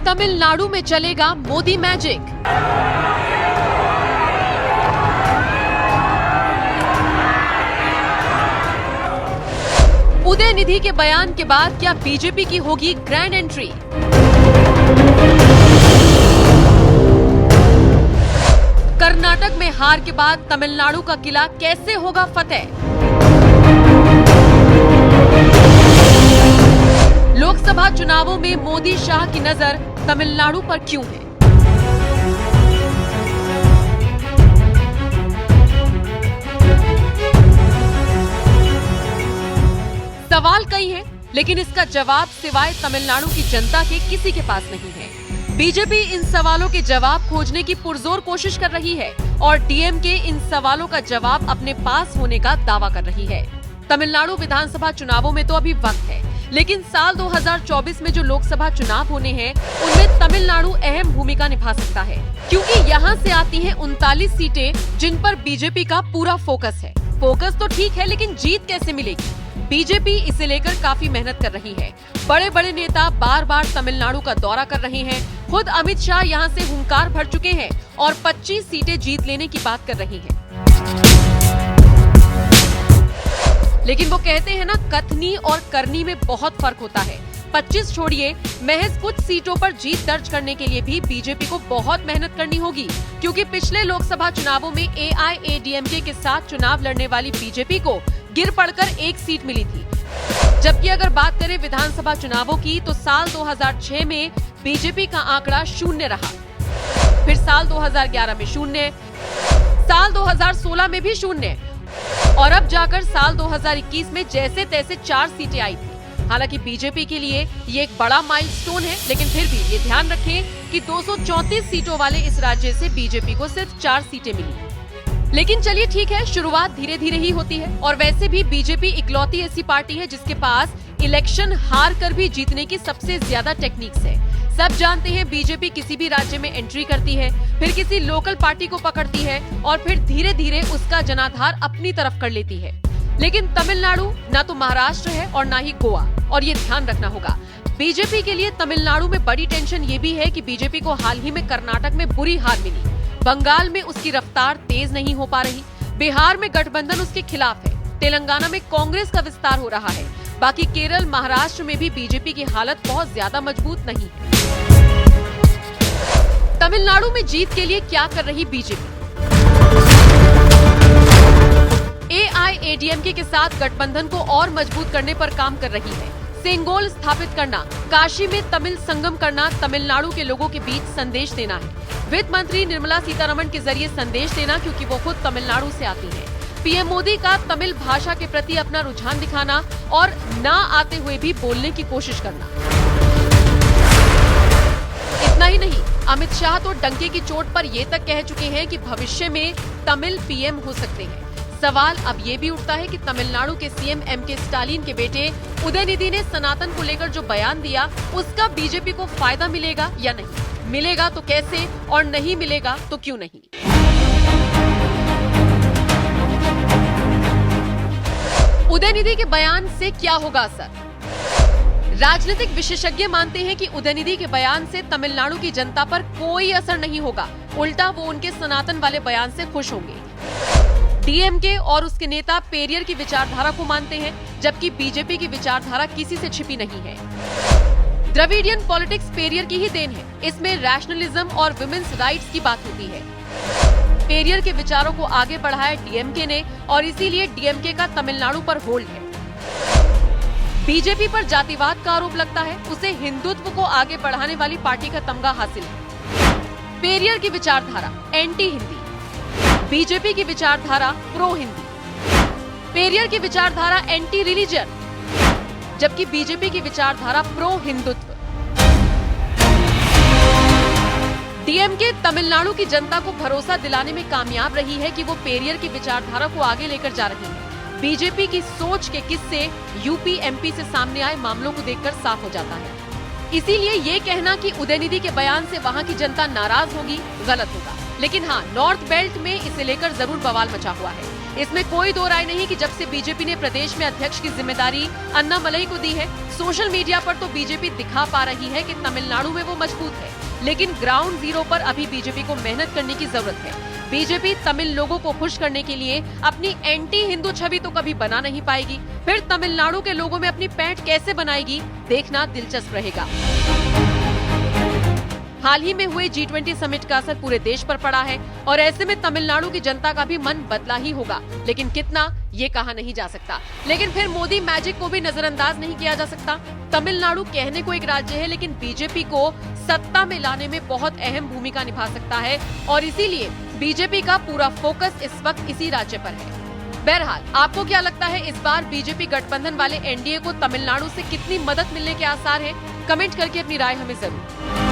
तमिलनाडु में चलेगा मोदी मैजिक। उदयनिधि के बयान के बाद क्या बीजेपी की होगी ग्रैंड एंट्री? कर्नाटक में हार के बाद तमिलनाडु का किला कैसे होगा फतेह? लोकसभा चुनावों में मोदी शाह की नजर तमिलनाडु पर क्यों है? सवाल कई हैं, लेकिन इसका जवाब सिवाय तमिलनाडु की जनता के किसी के पास नहीं है। बीजेपी इन सवालों के जवाब खोजने की पुरजोर कोशिश कर रही है और डीएमके इन सवालों का जवाब अपने पास होने का दावा कर रही है। तमिलनाडु विधानसभा चुनावों में तो अभी वक्त है, लेकिन साल 2024 में जो लोकसभा चुनाव होने हैं, उनमें तमिलनाडु अहम भूमिका निभा सकता है, क्योंकि यहाँ से आती हैं 39 सीटें जिन पर बीजेपी का पूरा फोकस है। फोकस तो ठीक है, लेकिन जीत कैसे मिलेगी? बीजेपी इसे लेकर काफी मेहनत कर रही है। बड़े बड़े नेता बार बार तमिलनाडु का दौरा कर रहे हैं। खुद अमित शाह यहां से हुंकार भर चुके हैं और 25 सीटें जीत लेने की बात कर रही हैं। लेकिन वो कहते हैं ना, कथनी और करनी में बहुत फर्क होता है। 25 छोड़िए, महज कुछ सीटों पर जीत दर्ज करने के लिए भी बीजेपी को बहुत मेहनत करनी होगी, क्योंकि पिछले लोकसभा चुनावों में एआईएडीएमके के साथ चुनाव लड़ने वाली बीजेपी को गिर पड़कर 1 सीट मिली थी। जबकि अगर बात करें विधानसभा चुनावों की, तो साल 2006 में बीजेपी का आंकड़ा 0 रहा, फिर साल 2011 में 0, साल 2016 में भी 0 और अब जाकर साल 2021 में जैसे तैसे 4 सीटें आई थी। हालांकि बीजेपी के लिए ये एक बड़ा माइलस्टोन है, लेकिन फिर भी ये ध्यान रखें कि 234 सीटों वाले इस राज्य से बीजेपी को सिर्फ 4 सीटें मिली। लेकिन चलिए ठीक है, शुरुआत धीरे धीरे ही होती है और वैसे भी बीजेपी इकलौती ऐसी पार्टी है जिसके पास इलेक्शन हार कर भी जीतने की सबसे ज्यादा टेक्निक्स है। सब जानते हैं, बीजेपी किसी भी राज्य में एंट्री करती है, फिर किसी लोकल पार्टी को पकड़ती है और फिर धीरे धीरे उसका जनाधार अपनी तरफ कर लेती है। लेकिन तमिलनाडु ना तो महाराष्ट्र है और ना ही गोवा, और ये ध्यान रखना होगा। बीजेपी के लिए तमिलनाडु में बड़ी टेंशन ये भी है कि बीजेपी को हाल ही में कर्नाटक में बुरी हार मिली, बंगाल में उसकी रफ्तार तेज नहीं हो पा रही, बिहार में गठबंधन उसके खिलाफ है, तेलंगाना में कांग्रेस का विस्तार हो रहा है, बाकी केरल, महाराष्ट्र में भी बीजेपी की हालत बहुत ज्यादा मजबूत नहीं है। तमिलनाडु में जीत के लिए क्या कर रही बीजेपी? एआईएडीएमके के साथ गठबंधन को और मजबूत करने पर काम कर रही है। सेंगोल स्थापित करना, काशी में तमिल संगम करना, तमिलनाडु के लोगों के बीच संदेश देना है। वित्त मंत्री निर्मला सीतारमण के जरिए संदेश देना, क्योंकि वो खुद तमिलनाडु से आती हैं। पीएम मोदी का तमिल भाषा के प्रति अपना रुझान दिखाना और ना आते हुए भी बोलने की कोशिश करना। इतना ही नहीं, अमित शाह तो डंके की चोट पर ये तक कह चुके हैं कि भविष्य में तमिल पीएम हो सकते हैं। सवाल अब ये भी उठता है कि तमिलनाडु के सीएम एमके स्टालिन के बेटे उदयनिधि ने सनातन को लेकर जो बयान दिया, उसका बीजेपी को फायदा मिलेगा या नहीं? मिलेगा तो कैसे, और नहीं मिलेगा तो क्यों नहीं? उदयनिधि के बयान से क्या होगा असर? राजनीतिक विशेषज्ञ मानते हैं कि उदयनिधि के बयान से तमिलनाडु की जनता पर कोई असर नहीं होगा, उल्टा वो उनके सनातन वाले बयान से खुश होंगे। डीएमके और उसके नेता पेरियर की विचारधारा को मानते हैं, जबकि बीजेपी की विचारधारा किसी से छिपी नहीं है। द्रविडियन पॉलिटिक्स पेरियर की ही देन है। इसमें रैशनलिज्म और विमेन्स राइट्स की बात होती है। पेरियर के विचारों को आगे बढ़ाया डीएमके ने, और इसीलिए डीएमके का तमिलनाडु पर होल्ड है। बीजेपी पर जातिवाद का आरोप लगता है, उसे हिंदुत्व को आगे बढ़ाने वाली पार्टी का तमगा हासिल है। पेरियर की विचारधारा एंटी हिंदी, बीजेपी की विचारधारा प्रो हिंदी। पेरियर की विचारधारा एंटी रिलीजन, जबकि बीजेपी की विचारधारा प्रो हिंदुत्व। डीएमके तमिलनाडु की जनता को भरोसा दिलाने में कामयाब रही है कि वो पेरियर की विचारधारा को आगे लेकर जा रही है। बीजेपी की सोच के किस्से यूपी एमपी से सामने आए मामलों को देखकर साफ हो जाता है। इसीलिए ये कहना कि उदयनिधि के बयान से वहां की जनता नाराज होगी, गलत होगा। लेकिन हाँ, नॉर्थ बेल्ट में इसे लेकर जरूर बवाल मचा हुआ है। इसमें कोई दो राय नहीं कि जब से बीजेपी ने प्रदेश में अध्यक्ष की जिम्मेदारी अन्नामलई को दी है, सोशल मीडिया पर तो बीजेपी दिखा पा रही है कि तमिलनाडु में वो मजबूत है, लेकिन ग्राउंड जीरो पर अभी बीजेपी को मेहनत करने की जरूरत है। बीजेपी तमिल लोगों को खुश करने के लिए अपनी एंटी हिंदू छवि तो कभी बना नहीं पाएगी, फिर तमिलनाडु के लोगों में अपनी पैठ कैसे बनाएगी, देखना दिलचस्प रहेगा। हाल ही में हुए G20 समिट का असर पूरे देश पर पड़ा है और ऐसे में तमिलनाडु की जनता का भी मन बदला ही होगा, लेकिन कितना ये कहा नहीं जा सकता। लेकिन फिर मोदी मैजिक को भी नजरअंदाज नहीं किया जा सकता। तमिलनाडु कहने को एक राज्य है, लेकिन बीजेपी को सत्ता में लाने में बहुत अहम भूमिका निभा सकता है और इसीलिए बीजेपी का पूरा फोकस इस वक्त इसी राज्य पर है। बहरहाल, आपको क्या लगता है, इस बार बीजेपी गठबंधन वाले एनडीए को तमिलनाडु से कितनी मदद मिलने के आसार हैं? कमेंट करके अपनी राय हमें जरूर